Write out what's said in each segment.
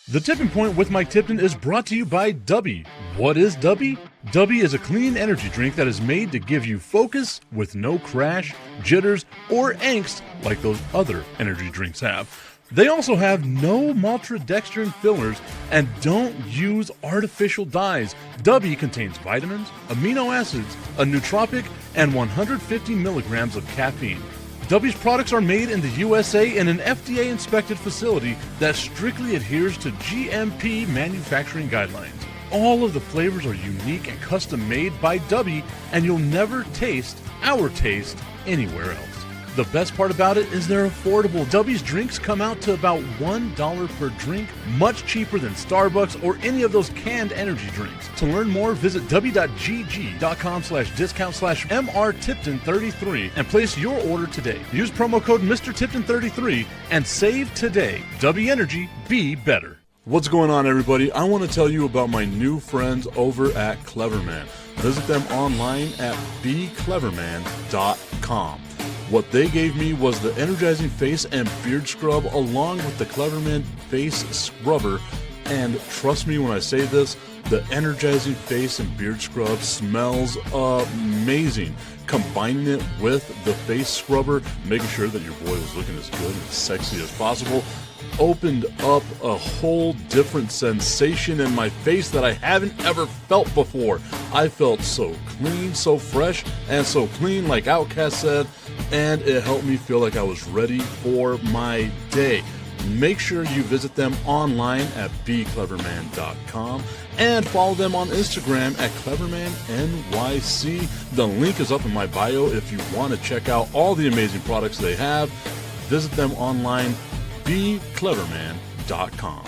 The Tipping Point with Mike Tipton is brought to you by Dubby. What is Dubby? Dubby is a clean energy drink that is made to give you focus with no crash, jitters, or angst like those other energy drinks have. They also have no maltodextrin fillers and don't use artificial dyes. Dubby contains vitamins, amino acids, a nootropic, and 150 milligrams of caffeine. Dubby's products are made in the USA in an FDA-inspected facility that strictly adheres to GMP manufacturing guidelines. All of the flavors are unique and custom-made by Dubby, and you'll never taste our taste anywhere else. The best part about it is they're affordable. Dubby's drinks come out to about $1 per drink, much cheaper than Starbucks or any of those canned energy drinks. To learn more, visit w.gg.com/discount/MRTipton33 and place your order today. Use promo code MrTipton33 and save today. Dubby Energy, be better. What's going on, everybody? I want to tell you about my new friends over at Cleverman. Visit them online at becleverman.com. What they gave me was the energizing face and beard scrub along with the Cleverman face scrubber. And trust me when I say this, the energizing face and beard scrub smells amazing. Combining it with the face scrubber, making sure that your boy was looking as good and sexy as possible, opened up a whole different sensation in my face that I haven't ever felt before. I felt so clean, so fresh, and so clean, like Outcast said, and it helped me feel like I was ready for my day. Make sure you visit them online at becleverman.com and follow them on Instagram at clevermannyc. The link is up in my bio if you want to check out all the amazing products they have. Visit them online, becleverman.com.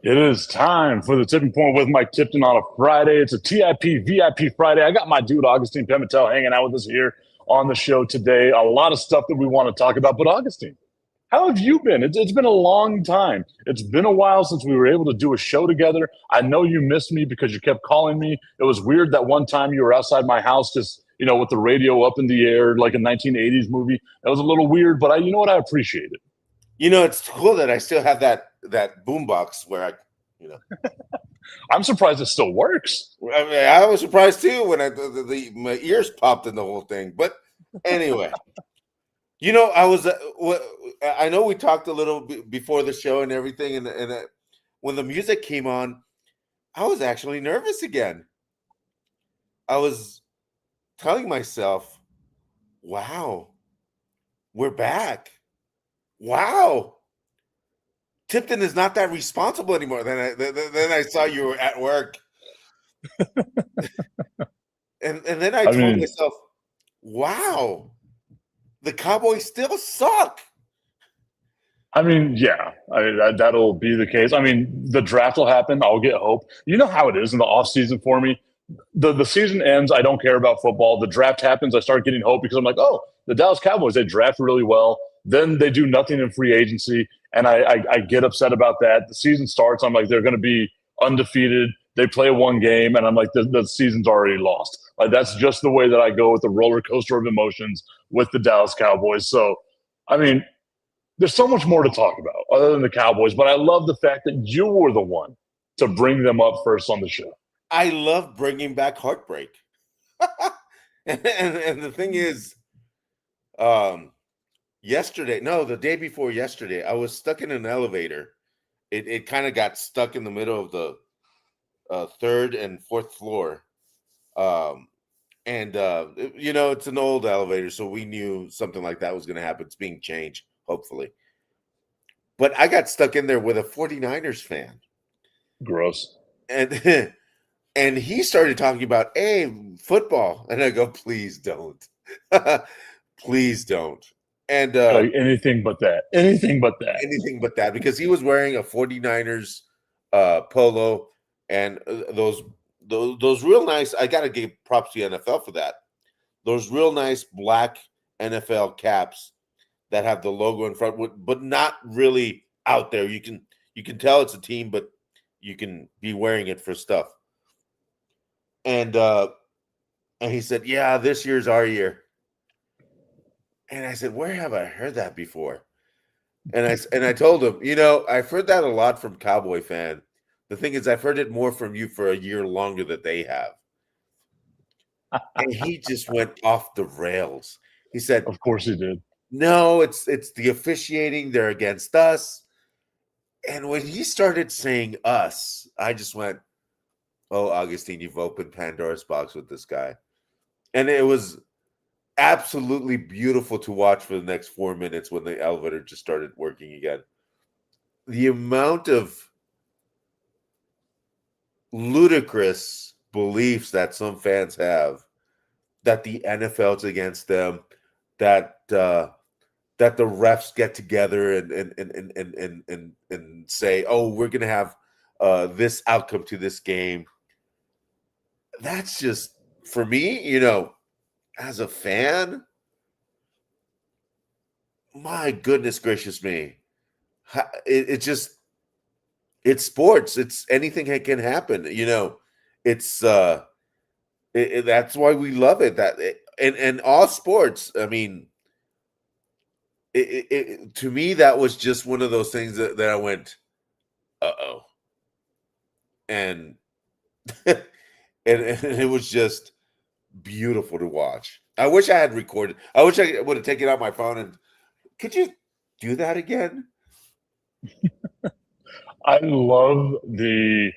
It is time for the Tipping Point with Mike Tipton on a Friday. It's a TIP VIP Friday. I got my dude Agustine Pimentel hanging out with us here on the show today. A lot of stuff that we want to talk about. But Augustine, how have you been? It's been a long time. It's been a while since we were able to do a show together. I know you missed me because you kept calling me. It was weird that one time you were outside my house just, with the radio up in the air like a 1980s movie. That was a little weird, but you know what? I appreciate it. It's cool that I still have that boombox where I. I'm surprised it still works. I was surprised too when my ears popped in the whole thing. But anyway, I know we talked a little bit before the show and everything, and when the music came on, I was actually nervous again. I was telling myself, "Wow, we're back! Wow." Tipton is not that responsible anymore. Then I saw you were at work, and then I told myself, "Wow, the Cowboys still suck." Yeah, that'll be the case. The draft will happen. I'll get hope. You know how it is in the off season for me. The season ends. I don't care about football. The draft happens. I start getting hope because I'm like, oh, the Dallas Cowboys, they draft really well. Then they do nothing in free agency. And I get upset about that. The season starts. I'm like, they're going to be undefeated. They play one game, and I'm like, the season's already lost. Like, that's just the way that I go with the roller coaster of emotions with the Dallas Cowboys. So, there's so much more to talk about other than the Cowboys. But I love the fact that you were the one to bring them up first on the show. I love bringing back heartbreak. and the thing is, the day before yesterday, I was stuck in an elevator. It kind of got stuck in the middle of the third and fourth floor. It's an old elevator, so we knew something like that was going to happen. It's being changed, hopefully. But I got stuck in there with a 49ers fan. Gross. and and he started talking about, hey, football, and I go, please don't, please don't, and Like anything but that. Anything but that. anything but that, because he was wearing a 49ers polo and those real nice. I gotta give props to the NFL for that. Those real nice black NFL caps that have the logo in front, but not really out there. You can tell it's a team, but you can be wearing it for stuff. And he said, "Yeah, this year's our year." And I said, "Where have I heard that before?" And I told him, I've heard that a lot from Cowboy fan. The thing is, I've heard it more from you for a year longer that they have. And he just went off the rails. He said, Of course he did. "No, it's the officiating. They're against us." And when he started saying us, I just went, "Oh, Agustine, you've opened Pandora's box with this guy." And it was absolutely beautiful to watch for the next 4 minutes when the elevator just started working again. The amount of ludicrous beliefs that some fans have that the NFL's against them, that that the refs get together and say, "Oh, we're going to have this outcome to this game." That's just, for me, as a fan, my goodness gracious me. It just, it's sports. It's anything that can happen. It's that's why we love it. And all sports. I mean, to me, that was just one of those things that I went, uh-oh. And, and it was just beautiful to watch. I wish I had recorded. I wish I would have taken out my phone and, could you do that again? I love the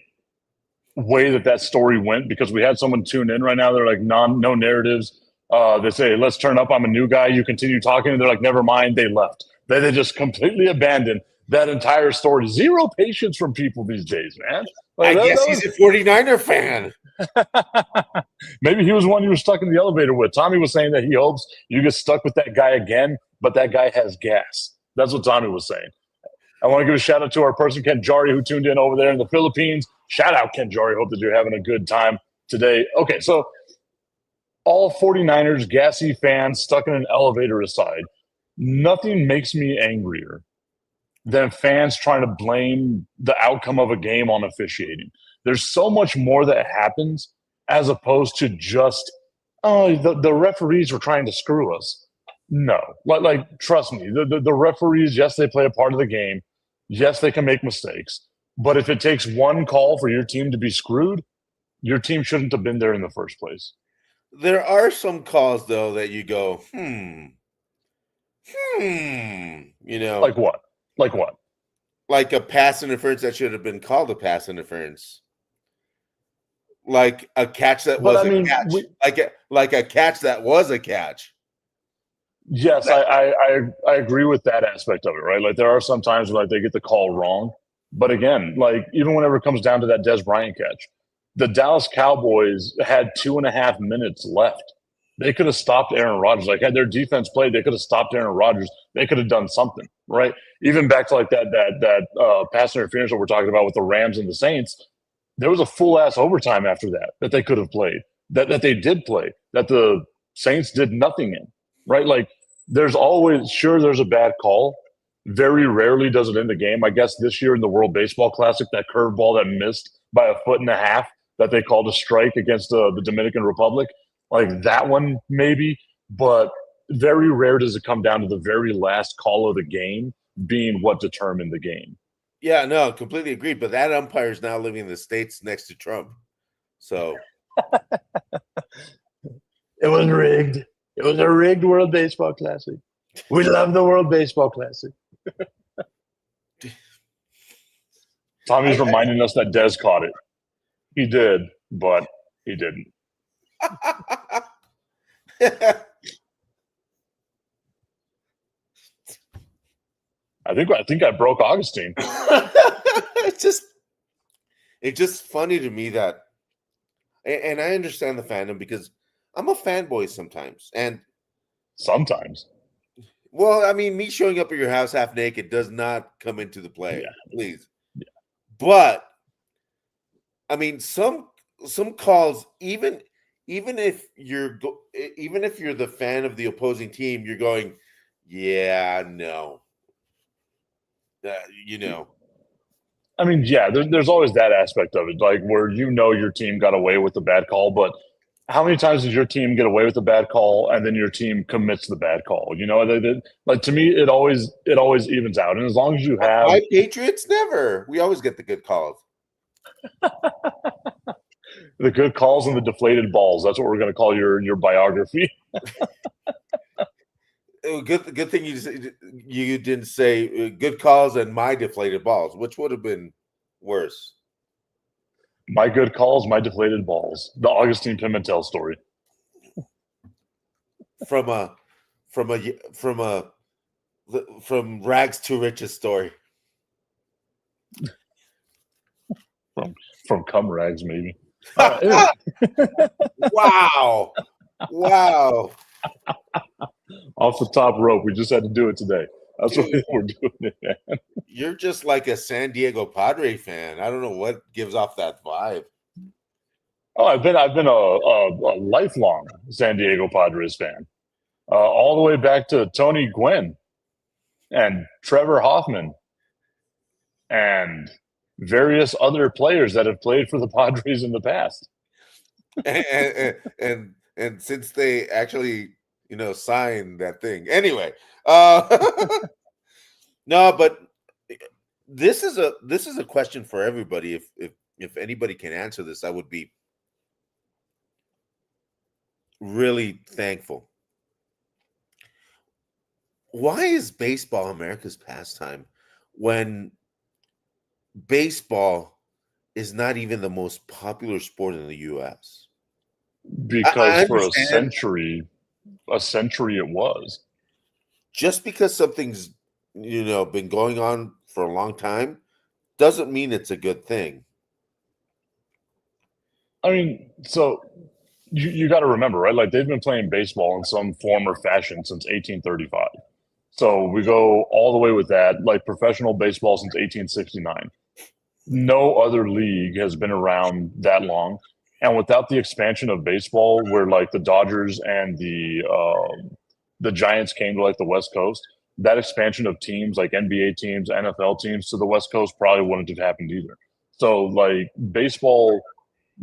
way that story went, because we had someone tune in right now. They're like, no narratives. They say, let's turn up. I'm a new guy. You continue talking. And they're like, never mind. They left. They just completely abandoned that entire story. Zero patience from people these days, man. Like, I guess he's a 49er fan. Maybe he was one you were stuck in the elevator with. Tommy was saying that he hopes you get stuck with that guy again, but that guy has gas. That's what Tommy was saying. I want to give a shout out to our person, Ken Jari, who tuned in over there in the Philippines. Shout out, Ken Jari. Hope that you're having a good time today. Okay, so all 49ers gassy fans stuck in an elevator aside, nothing makes me angrier than fans trying to blame the outcome of a game on officiating. There's so much more that happens as opposed to just, oh, the referees were trying to screw us. No, like trust me, the referees, yes, they play a part of the game. Yes, they can make mistakes. But if it takes one call for your team to be screwed, your team shouldn't have been there in the first place. There are some calls, though, that you go, Like what? Like what? Like a pass interference that should have been called a pass interference. Like a catch that was a catch. Like a catch that was a catch. Yes, I agree with that aspect of it, right? Like there are some times where they get the call wrong. But again, like even whenever it comes down to that Dez Bryant catch, the Dallas Cowboys had 2.5 minutes left. They could have stopped Aaron Rodgers. Like had their defense played, they could have stopped Aaron Rodgers. They could have done something, right? Even back to like that pass interference that we're talking about with the Rams and the Saints, there was a full ass overtime after that they could have played, that they did play, that the Saints did nothing in, right? Like there's a bad call. Very rarely does it end the game. I guess this year in the World Baseball Classic, that curveball that missed by 1.5 feet that they called a strike against the Dominican Republic, like that one maybe, but very rare does it come down to the very last call of the game being what determined the game. Yeah, no, completely agreed. But that umpire is now living in the States next to Trump. So it was rigged. It was a rigged World Baseball Classic. We love the World Baseball Classic. Tommy's reminding us that Dez caught it. He did, but he didn't. I think I broke Agustine. It's just, it's just funny to me that, and I understand the fandom because I'm a fanboy sometimes. And Sometimes. well, I mean, me showing up at your house half naked does not come into the Yeah. play, please. Yeah. But I mean, some calls, even if even if you're the fan of the opposing team, you're going, yeah, no, you know. I mean, yeah, there's always that aspect of it, like where your team got away with the bad call, but how many times does your team get away with the bad call and then your team commits the bad call? Like to me, it always evens out, and as long as you have My Patriots never. We always get the good calls. the good calls and the deflated balls, that's what we're going to call your biography. Good thing you didn't say good calls and my deflated balls, which would have been worse. My good calls, my deflated balls. The Augustine Pimentel story. From a from rags to riches story. From cum rags, maybe. Anyway. Wow. Off the top rope. We just had to do it today. That's Dude, what we're doing it, man. You're just like a San Diego Padre fan. I don't know what gives off that vibe. Oh, I've been a lifelong San Diego Padres fan, all the way back to Tony Gwynn and Trevor Hoffman and various other players that have played for the Padres in the past. and since they actually signed that thing anyway, no, but this is a question for everybody. If anybody can answer this, I would be really thankful. Why is baseball America's pastime when baseball is not even the most popular sport in the U.S.? Because I for a understand. century it was. Just because something's been going on for a long time doesn't mean it's a good thing. I mean, so you got to remember, right? Like they've been playing baseball in some form or fashion since 1835. So we go all the way with that, like professional baseball since 1869. No other league has been around that long. And without the expansion of baseball, where like the Dodgers and the Giants came to like the West Coast, that expansion of teams like NBA teams, NFL teams to the West Coast probably wouldn't have happened either. So like baseball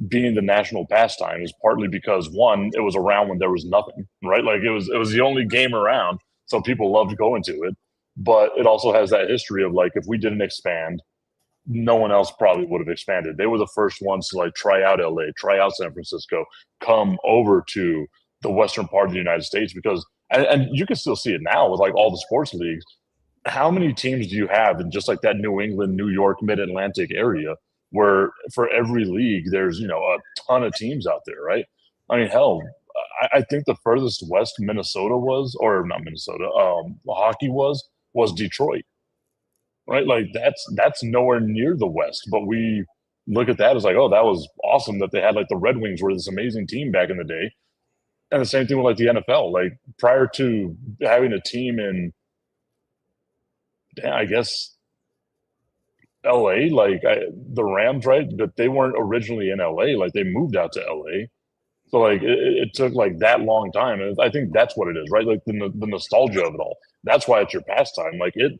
being the national pastime is partly because one, it was around when there was nothing, right? Like it was the only game around, so people loved going to it. But it also has that history of like if we didn't expand, no one else probably would have expanded. They were the first ones to like try out LA, try out San Francisco, come over to the western part of the United States because and you can still see it now with like all the sports leagues. How many teams do you have in just like that New England, New York, mid-Atlantic area where for every league there's, a ton of teams out there, right? I mean, hell, I think the furthest west Minnesota was, or not Minnesota, hockey was Detroit, right? Like that's nowhere near the West, but we look at that as like, oh, that was awesome that they had like the Red Wings were this amazing team back in the day. And the same thing with like the NFL. Like prior to having a team in, I guess, LA, like the Rams, right? But they weren't originally in LA. Like they moved out to LA. So like it took like that long time, and I think that's what it is, right? Like the nostalgia of it all. That's why it's your pastime. Like it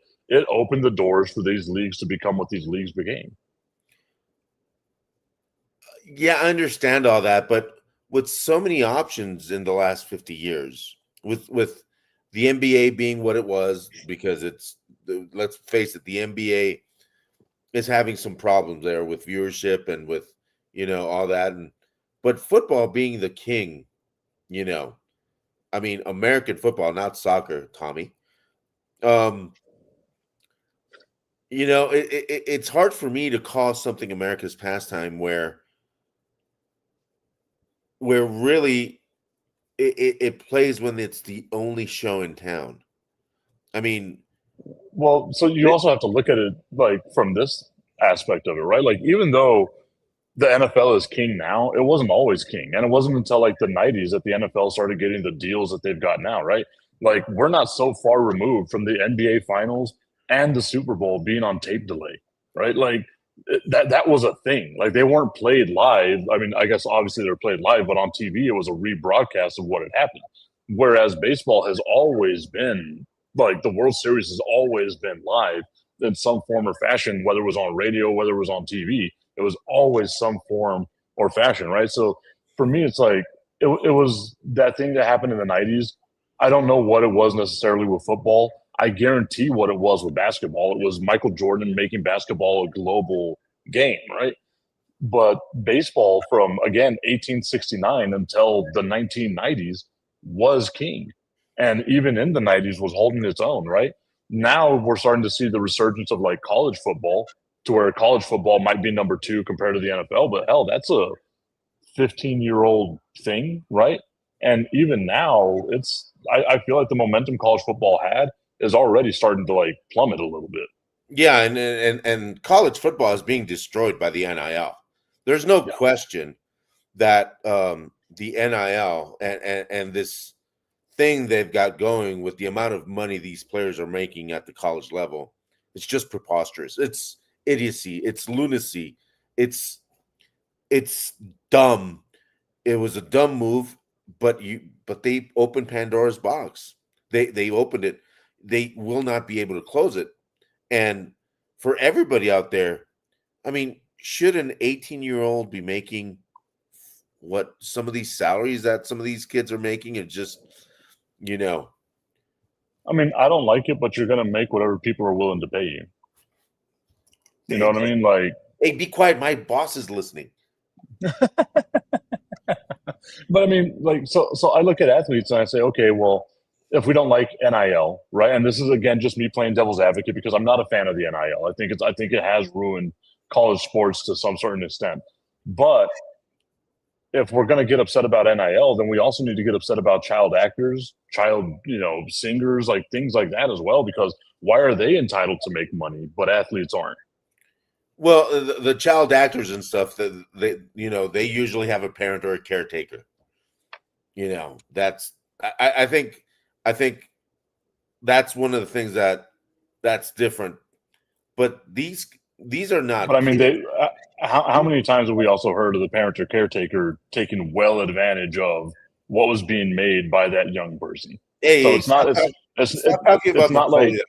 opened the doors for these leagues to become what these leagues became. Yeah, I understand all that, but with so many options in the last 50 years, with the NBA being what it was, because let's face it, the NBA is having some problems there with viewership and with all that, but football being the king, I mean American football, not soccer, Tommy. It's hard for me to call something America's pastime where really it plays when it's the only show in town. I mean, well, so you also have to look at it like from this aspect of it, right? Like even though the NFL is king now. It wasn't always king. And it wasn't until like the 90s that the NFL started getting the deals that they've got now, right? Like we're not so far removed from the NBA finals and the Super Bowl being on tape delay, right? Like that was a thing. Like they weren't played live. I mean, I guess obviously they were played live, but on TV it was a rebroadcast of what had happened. Whereas baseball has always been like the World Series has always been live in some form or fashion, whether it was on radio, whether it was on TV. It was always some form or fashion, right? So for me, it's like it was that thing that happened in the 90s. I don't know what it was necessarily with football. I guarantee what it was with basketball. It was Michael Jordan making basketball a global game, right? But baseball from, again, 1869 until the 1990s was king. And even in the 90s was holding its own, right? Now we're starting to see the resurgence of like college football to where college football might be number two compared to the NFL. But hell, that's a 15-year-old thing, right? And even now, I feel like the momentum college football had is already starting to like plummet a little bit. Yeah, and college football is being destroyed by the NIL. There's no Yeah. question that the NIL and this thing they've got going with the amount of money these players are making at the college level, it's just preposterous. It's idiocy. It's lunacy. It's dumb. It was a dumb move, but they opened Pandora's box. They opened it. They will not be able to close it. And for everybody out there, I mean, should an 18-year-old be making what some of these salaries that some of these kids are making? And just, you know, I mean, I don't like it, but you're going to make whatever people are willing to pay you. You know hey, what I mean? Like, hey, be quiet. My boss is listening. but I mean, like, so I look at athletes and I say, okay, well, if we don't like NIL, right? And this is again just me playing devil's advocate because I'm not a fan of the NIL. I think it has ruined college sports to some certain extent. But if we're going to get upset about NIL, then we also need to get upset about child actors, child, singers, like things like that as well. Because why are they entitled to make money, but athletes aren't? Well, the child actors and stuff that they usually have a parent or a caretaker. That's I think that's one of the things that's different. But these are But not I mean, kids. how many times have we also heard of the parent or caretaker taking well advantage of what was being made by that young person? So Hey, it's not stop talking it's about not like, Napoleon.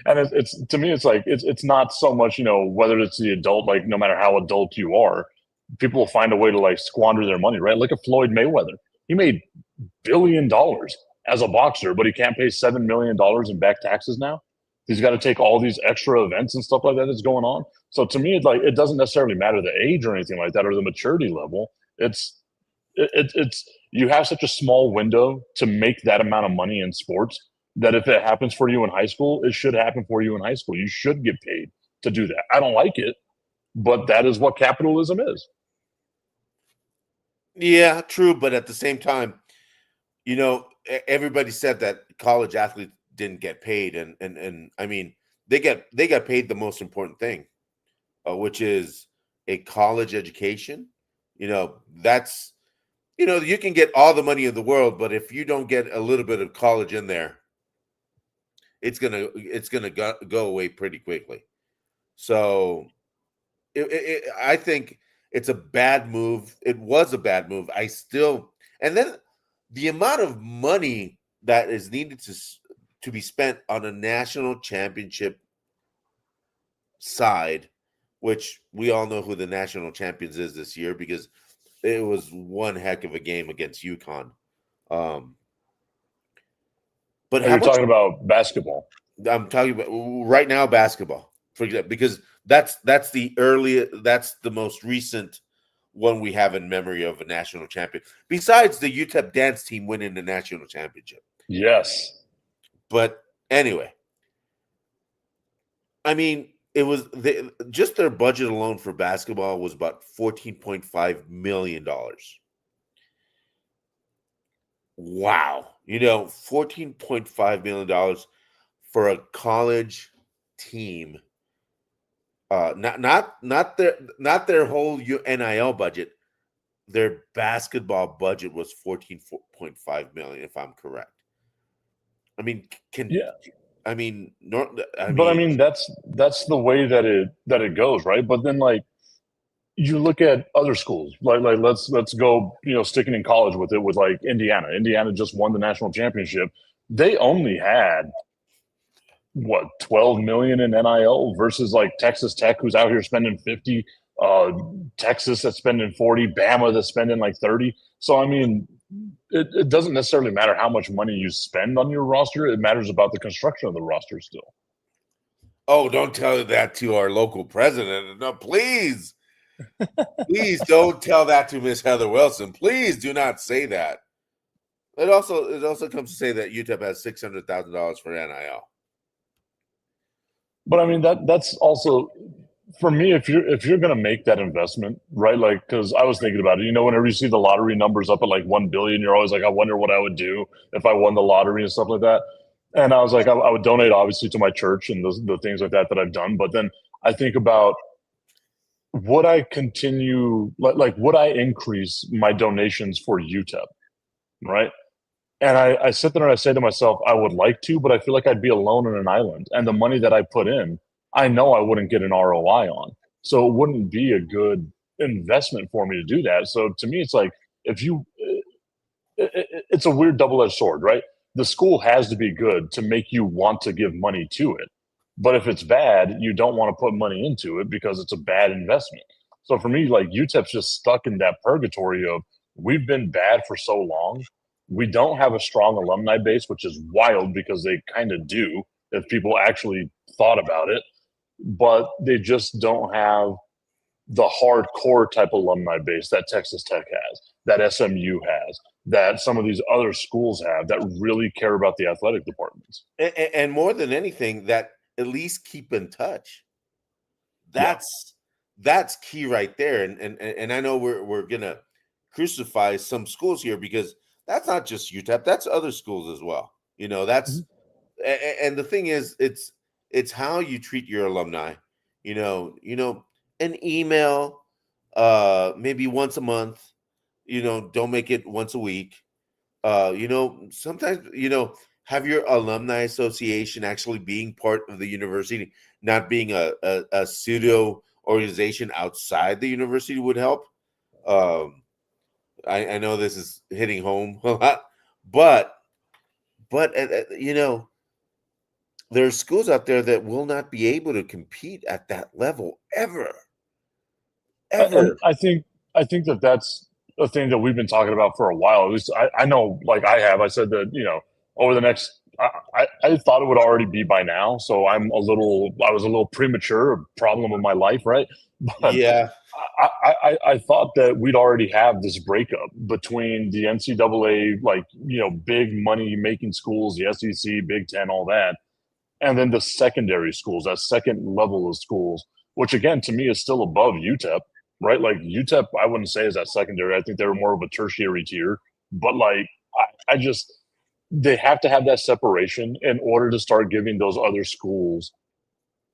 and it's to me it's like it's not so much whether it's the adult, like no matter how adult you are, people will find a way to like squander their money, right? Look at Floyd Mayweather. He made $1 billion as a boxer, but he can't pay $7 million in back taxes now. He's got to take all these extra events and stuff like that that's going on. So to me, it doesn't necessarily matter the age or anything like that or the maturity level. It's you have such a small window to make that amount of money in sports that if it happens for you in high school, it should happen for you in high school. You should get paid to do that. I don't like it, but that is what capitalism is. Yeah, true. But at the same time, everybody said that college athletes didn't get paid, and I mean, they got paid the most important thing, which is a college education. That's you can get all the money in the world, but if you don't get a little bit of college in there, it's gonna go away pretty quickly. So I think it's a bad move. It was a bad move. And then the amount of money that is needed to be spent on a national championship side, which we all know who the national champions is this year because it was one heck of a game against UConn. But Are how you much talking about basketball? I'm talking about right now, basketball, for example, because that's the most recent one we have in memory of a national champion, besides the UTEP dance team winning the national championship. Yes. But anyway, I mean, just their budget alone for basketball was about $14.5 million. Wow. $14.5 million for a college team Not their whole NIL budget. Their basketball budget was 14.5 million, if I'm correct. I mean, can Yeah, I mean, nor, I but I mean, mean that's the way that it goes, right? But then like you look at other schools, like let's go, sticking in college with it with like Indiana. Indiana just won the national championship. They only had what 12 million in NIL versus like Texas Tech, who's out here spending 50, uh, Texas that's spending 40, Bama that's spending like 30. So I mean, it doesn't necessarily matter how much money you spend on your roster. It matters about the construction of the roster still. oh, don't tell that to our local president. No, please, please don't tell that to Miss Heather Wilson. Please do not say that. It also comes to say that UTEP has $600,000 for NIL. But I mean that's also for me, if you're going to make that investment, right? Like, because I was thinking about it, whenever you see the lottery numbers up at like 1 billion, you're always like, I wonder what I would do if I won the lottery and stuff like that. And I was like, I would donate obviously to my church and the things like that I've done. But then I think about, would I continue, like would I increase my donations for UTEP, right? And I sit there and I say to myself, I would like to, but I feel like I'd be alone on an island. And the money that I put in, I know I wouldn't get an ROI on. So it wouldn't be a good investment for me to do that. So to me, it's like, if you, it's a weird double edged sword, right? The school has to be good to make you want to give money to it. But if it's bad, you don't want to put money into it because it's a bad investment. So for me, like UTEP's just stuck in that purgatory of, we've been bad for so long. We don't have a strong alumni base, which is wild because they kind of do if people actually thought about it. But they just don't have the hardcore type alumni base that Texas Tech has, that SMU has, that some of these other schools have that really care about the athletic departments. And more than anything, that at least keep in touch. Yeah. That's key right there. And I know we're gonna crucify some schools here because that's not just UTEP, that's other schools as well. That's Mhm. and the thing is, it's how you treat your alumni. An email, maybe once a month. Don't make it once a week. Sometimes, have your alumni association actually being part of the university, not being a pseudo organization outside the university would help. Um, I know this is hitting home a lot, but there are schools out there that will not be able to compete at that level ever, And ever. I think that that's a thing that we've been talking about for a while. At least I know, like I said that, over the next, I thought it would already be by now. So I was a little premature, a problem of my life, right? But Yeah, I thought that we'd already have this breakup between the NCAA, like, big money making schools, the SEC, Big Ten, all that, and then the secondary schools, that second level of schools, which again to me is still above UTEP, right? Like UTEP, I wouldn't say is that secondary. I think they were more of a tertiary tier, but like I just they have to have that separation in order to start giving those other schools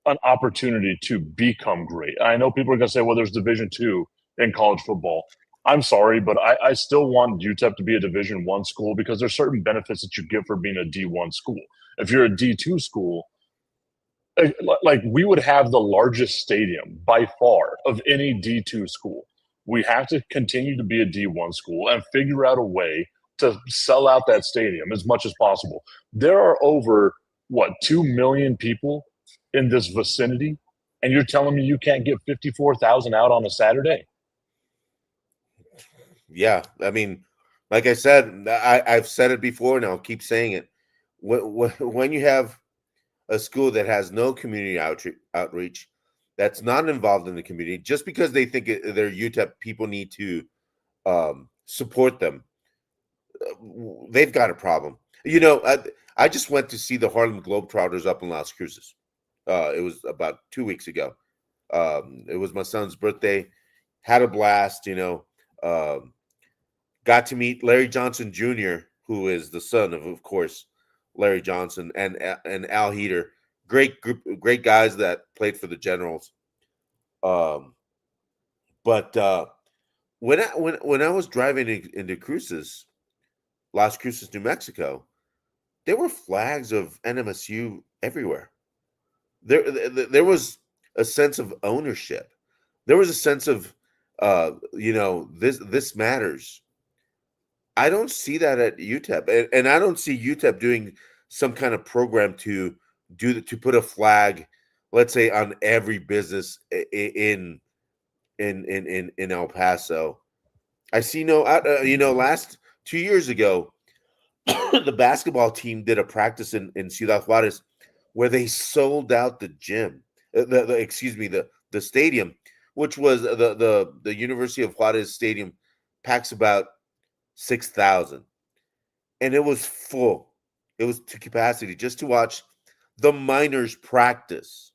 an opportunity to become great. I know people are going to say, well, there's Division II in college football. I'm sorry, but I still want UTEP to be a Division I school because there's certain benefits that you get for being a D1 school. If you're a D2 school, like we would have the largest stadium by far of any D2 school. We have to continue to be a D1 school and figure out a way to sell out that stadium as much as possible. There are over, what, 2 million people in this vicinity, and you're telling me you can't get 54,000 out on a Saturday? yeah. I mean, like I said, I've said it before, and I'll keep saying it. When you have a school that has no community outreach, that's not involved in the community, just because they think they're UTEP, people need to support them. They've got a problem. I just went to see the Harlem Globetrotters up in Las Cruces. It was about 2 weeks ago. It was my son's birthday. Had a blast. Um, got to meet Larry Johnson Jr., who is the son of course, Larry Johnson and Al Heater. Great group, great guys that played for the Generals. Um, but when I was driving into Cruces, Las Cruces, New Mexico, there were flags of NMSU everywhere. There was a sense of ownership. There was a sense of this matters. I don't see that at UTEP, and I don't see UTEP doing some kind of program to put a flag, let's say, on every business in El Paso. I see no, last 2 years ago, the basketball team did a practice in Ciudad Juarez where they sold out the gym, excuse me, the stadium, which was the University of Juarez stadium, packs about 6,000, and it was full. It was to capacity just to watch the miners practice.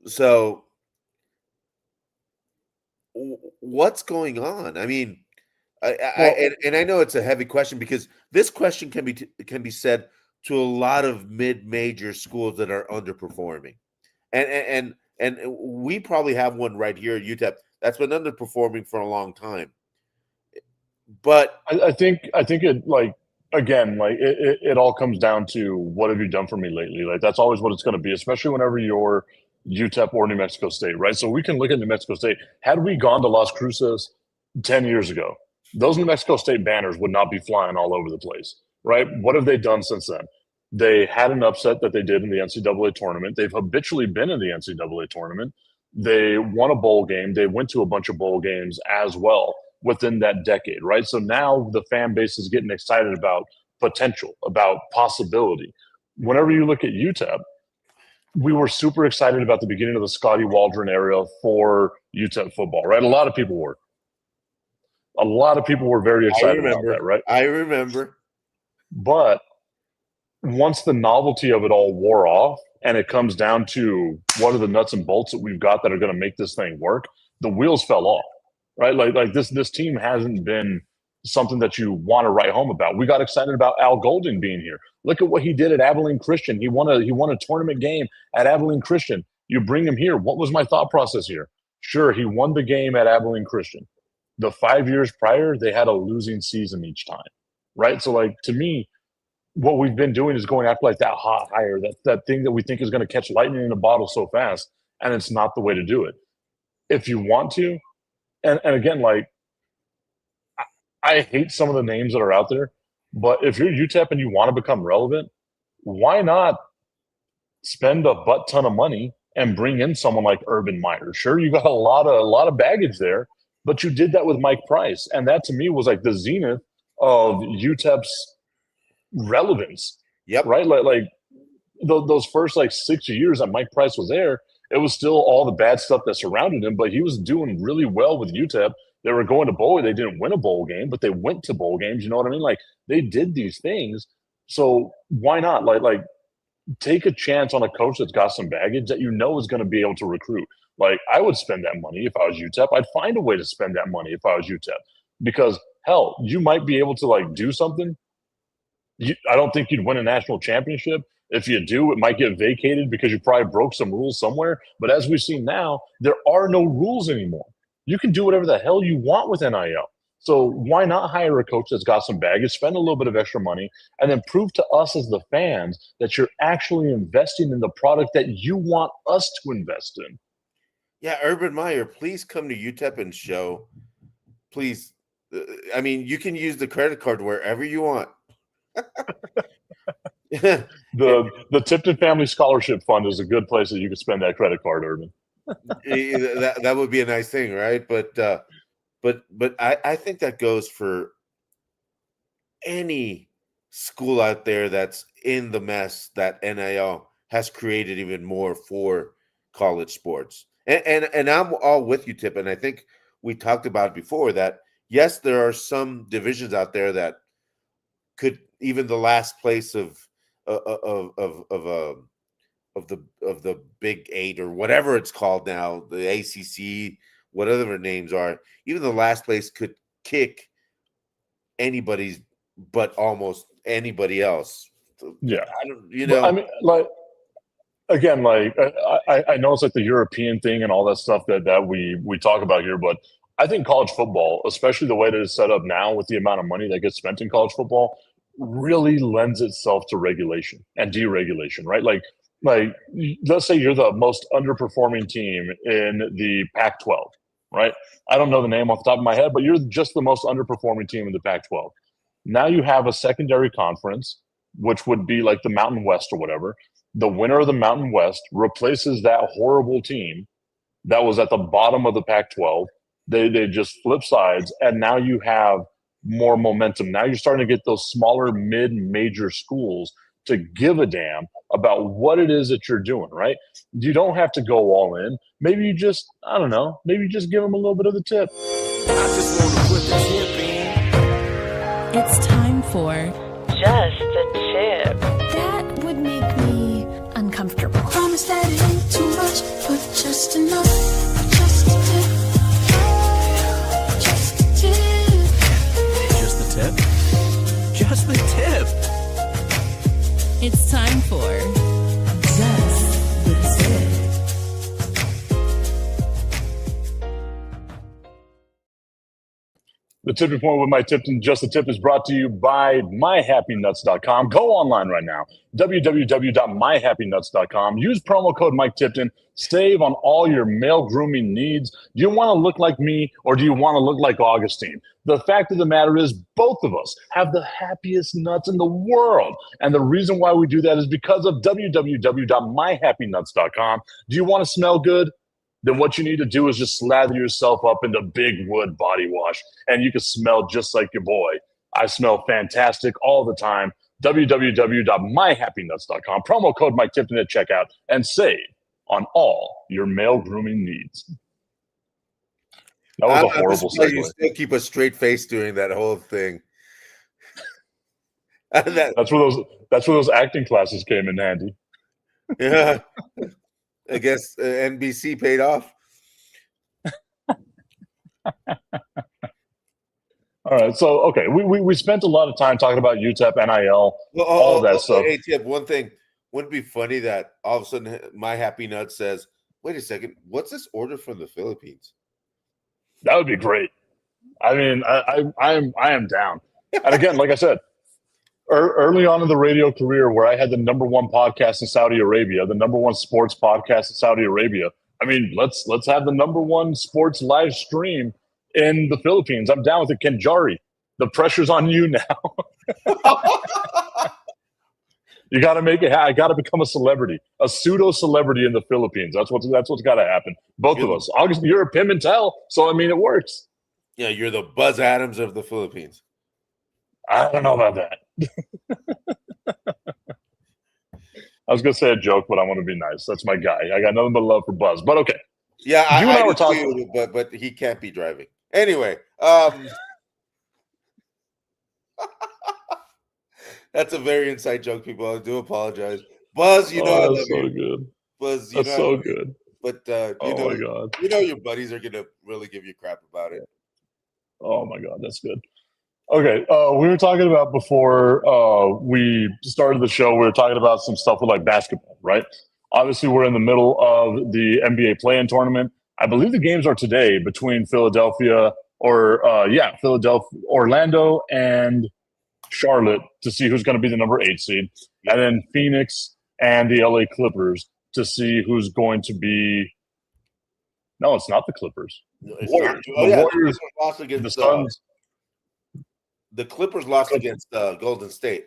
So, what's going on? I mean, and I know it's a heavy question because this question can be said to a lot of mid-major schools that are underperforming, and we probably have one right here at UTEP that's been underperforming for a long time. But I think it, like, again, like it all comes down to what have you done for me lately? Like that's always what it's going to be, especially whenever you're UTEP or New Mexico State, right? So we can look at New Mexico State. Had we gone to Las Cruces 10 years ago, those New Mexico State banners would not be flying all over the place, right? What have they done since then? They had an upset that they did in the NCAA tournament. They've habitually been in the NCAA tournament. They won a bowl game. They went to a bunch of bowl games as well within that decade, right? So now the fan base is getting excited about potential, about possibility. Whenever you look at UTEP, we were super excited about the beginning of the Scotty Waldron era for UTEP football, right? A lot of people were. A lot of people were very excited about that, right? I remember. But once the novelty of it all wore off and it comes down to what are the nuts and bolts that we've got that are going to make this thing work, the wheels fell off, right? Like this team hasn't been something that you want to write home about. We got excited about Al Golden being here. Look at what he did at Abilene Christian. He won a tournament game at Abilene Christian. You bring him here. What was my thought process here? Sure, he won the game at Abilene Christian. The 5 years prior, they had a losing season each time, right? So, like, to me, what we've been doing is going after like that hot hire, that thing that we think is going to catch lightning in a bottle so fast, and it's not the way to do it. If you want to, and again, like I hate some of the names that are out there, but if you're UTEP and you want to become relevant, why not spend a butt ton of money and bring in someone like Urban Meyer? Sure, you got a lot of baggage there, but you did that with Mike Price, and that to me was like the zenith of UTEP's relevance. Yep. Right. Like those first like 6 years that Mike Price was there, it was still all the bad stuff that surrounded him, but he was doing really well with UTEP. They were going to bowl. They didn't win a bowl game, but they went to bowl games. You know what I mean? Like they did these things. So why not like take a chance on a coach that's got some baggage that you know is going to be able to recruit? Like I would spend that money if I was UTEP. I'd find a way to spend that money if I was UTEP because hell, you might be able to like do something. I don't think you'd win a national championship. If you do, it might get vacated because you probably broke some rules somewhere. But as we've seen now, there are no rules anymore. You can do whatever the hell you want with NIL. So why not hire a coach that's got some baggage, spend a little bit of extra money, and then prove to us as the fans that you're actually investing in the product that you want us to invest in? Yeah, Urban Meyer, please come to UTEP and show. Please. I mean, you can use the credit card wherever you want. The Tipton Family Scholarship Fund is a good place that you could spend that credit card, Urban. that would be a nice thing, right? But I think that goes for any school out there that's in the mess that NIL has created even more for college sports. And I'm all with you, Tip. And I think we talked about before that yes, there are some divisions out there that could even the last place of the Big Eight or whatever it's called now, the ACC, whatever their names are, even the last place could kick anybody's but almost anybody else. Yeah, I don't, But I mean, like again, like I know it's like the European thing and all that stuff that we talk about here, but I think college football, especially the way that it's set up now with the amount of money that gets spent in college football, really lends itself to regulation and deregulation, right? Like let's say you're the most underperforming team in the Pac-12, right? I don't know the name off the top of my head, but you're just the most underperforming team in the Pac-12. Now you have a secondary conference, which would be like the Mountain West or whatever. The winner of the Mountain West replaces that horrible team that was at the bottom of the Pac-12. They just flip sides, and now you have more momentum. Now you're starting to get those smaller mid-major schools to give a damn about what it is that you're doing, right? You don't have to go all in. Maybe you just, I don't know, maybe you just give them a little bit of the tip. I just want to put the tip in. It's time for Just a Tip. That would make me uncomfortable. Promise that it ain't too much, but just enough. Just a tip. Just a tip. Just the tip? Just the tip. It's time for Just the Tip. The tipping point with my Tipton Just the Tip is brought to you by myhappynuts.com. Go online right now, www.myhappynuts.com. Use promo code Mike Tipton. Save on all your male grooming needs. Do you want to look like me or do you want to look like Agustine? The fact of the matter is both of us have the happiest nuts in the world. And the reason why we do that is because of www.myhappynuts.com. Do you want to smell good? Then what you need to do is just slather yourself up into Big Wood body wash, and you can smell just like your boy. I smell fantastic all the time. www.myhappynuts.com. Promo code Mike Tipton at checkout and save on all your male grooming needs. That was a horrible segue. You still keep a straight face during that whole thing. That's where those acting classes came in handy. Yeah. I guess NBC paid off. All right, so okay, we spent a lot of time talking about UTEP, NIL, all that stuff. Hey, Tip, one thing. Wouldn't it be funny that all of a sudden My Happy Nut says, wait a second, what's this order from the Philippines? That would be great. I mean, I am down. And again, like I said, early on in the radio career where I had the number one podcast in Saudi Arabia, the number one sports podcast in Saudi Arabia. I mean, let's have the number one sports live stream in the Philippines. I'm down with it. Kenjari, the pressure's on you now. You got to make it. I got to become a celebrity, a pseudo celebrity in the Philippines. That's what's got to happen. Both of us. August, you're a Pimentel, so I mean, it works. Yeah, you're the Buzz Adams of the Philippines. I don't know about that. I was gonna say a joke, but I want to be nice. That's my guy. I got nothing but love for Buzz. But okay. Yeah, I were talking, but he can't be driving. Anyway, that's a very inside joke, people. I do apologize. Buzz, you know I love that's so you. good. Buzz, you That's know so good. But Oh my god. you know your buddies are gonna really give you crap about it. Oh my god, that's good. Okay, we were talking about before we started the show. We were talking about some stuff with like basketball, right? Obviously, we're in the middle of the NBA play-in tournament. I believe the games are today between Philadelphia, Orlando, and Charlotte to see who's going to be the number 8 seed, and then Phoenix and the LA Clippers to see who's going to be. No, it's not the Clippers. Warriors. Lost against the Suns. The Clippers lost against Golden State.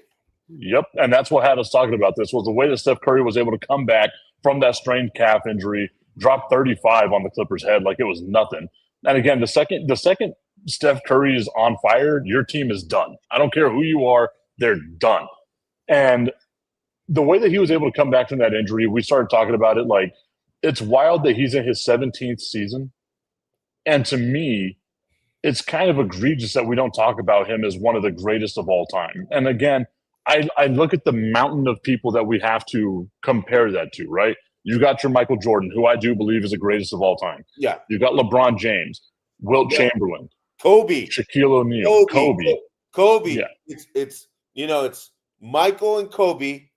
Yep, and that's what had us talking about this was the way that Steph Curry was able to come back from that strained calf injury, drop 35 on the Clippers' head like it was nothing. And again, the second Steph Curry is on fire, your team is done. I don't care who you are, they're done. And the way that he was able to come back from that injury, we started talking about it like it's wild that he's in his 17th season. And to me, it's kind of egregious that we don't talk about him as one of the greatest of all time. And again, I look at the mountain of people that we have to compare that to, right? You got your Michael Jordan, who I do believe is the greatest of all time. Yeah. You got LeBron James, Wilt Chamberlain, Kobe, Shaquille O'Neal, Kobe. Kobe. Yeah. It's Michael and Kobe,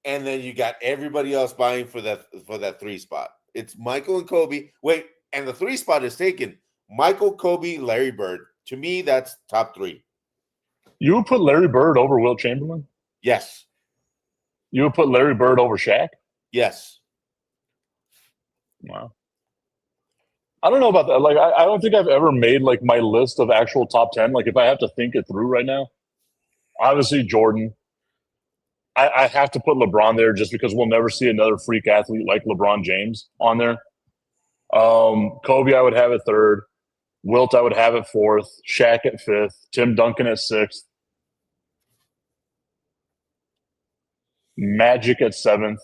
and then you got everybody else vying for that 3 spot. It's Michael and Kobe. Wait, and the 3 spot is taken. Michael, Kobe, Larry Bird. To me, that's top 3. You would put Larry Bird over Wilt Chamberlain? Yes. You would put Larry Bird over Shaq? Yes. Wow. I don't know about that. Like, I don't think I've ever made like my list of actual top 10. Like, if I have to think it through right now, obviously Jordan. I have to put LeBron there just because we'll never see another freak athlete like LeBron James on there. Kobe, I would have at 3rd. Wilt, I would have at 4th. Shaq at 5th. Tim Duncan at 6th. Magic at 7th.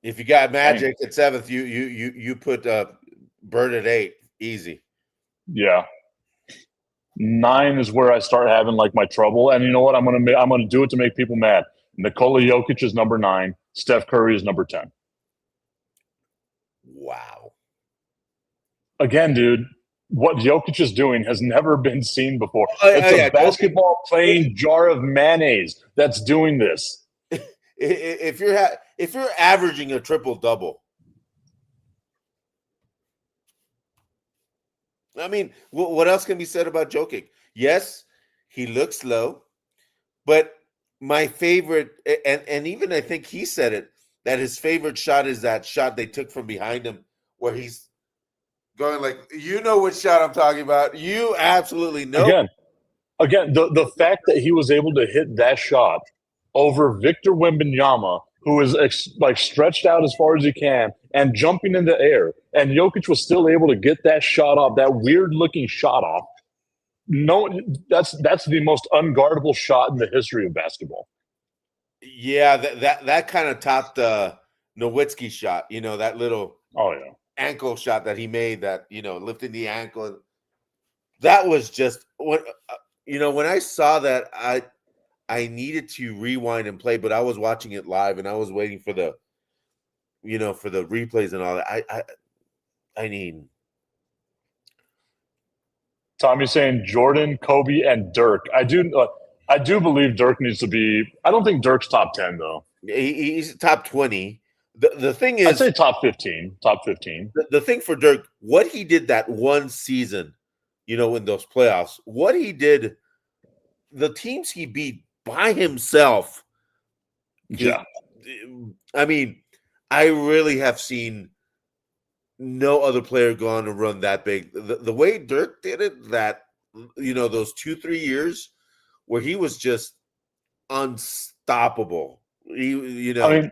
If you got Magic at 7th, you put Bird at 8. Easy. Yeah. 9 is where I start having like my trouble. And you know what? I'm gonna do it to make people mad. Nikola Jokic is number 9. Steph Curry is number 10. Wow. Again, dude, what Jokic is doing has never been seen before. It's a basketball playing jar of mayonnaise that's doing this. If you're averaging a triple-double, I mean, what else can be said about Jokic? Yes, he looks slow, but my favorite, and even I think he said it, that his favorite shot is that shot they took from behind him where he's going like, you know what shot I'm talking about. You absolutely know. Again, the fact that he was able to hit that shot over Victor Wembanyama, who is like stretched out as far as he can and jumping in the air, and Jokic was still able to get that shot off, that weird-looking shot off. No, that's the most unguardable shot in the history of basketball. Yeah, that kind of topped the Nowitzki shot. You know, that little ankle shot that he made, that, you know, lifting the ankle. That was just when I saw that, I needed to rewind and play, but I was watching it live and I was waiting for the replays and all that. I mean, Tommy's saying Jordan, Kobe, and Dirk. I do believe Dirk needs to be. I don't think Dirk's top 10 though. He's top 20. The thing is, I'd say top 15. Top 15. The thing for Dirk, what he did that one season, in those playoffs, what he did, the teams he beat by himself. Yeah. I mean, I really have seen no other player go on to run that big. The way Dirk did it, that, those 2-3 years where he was just unstoppable. I mean,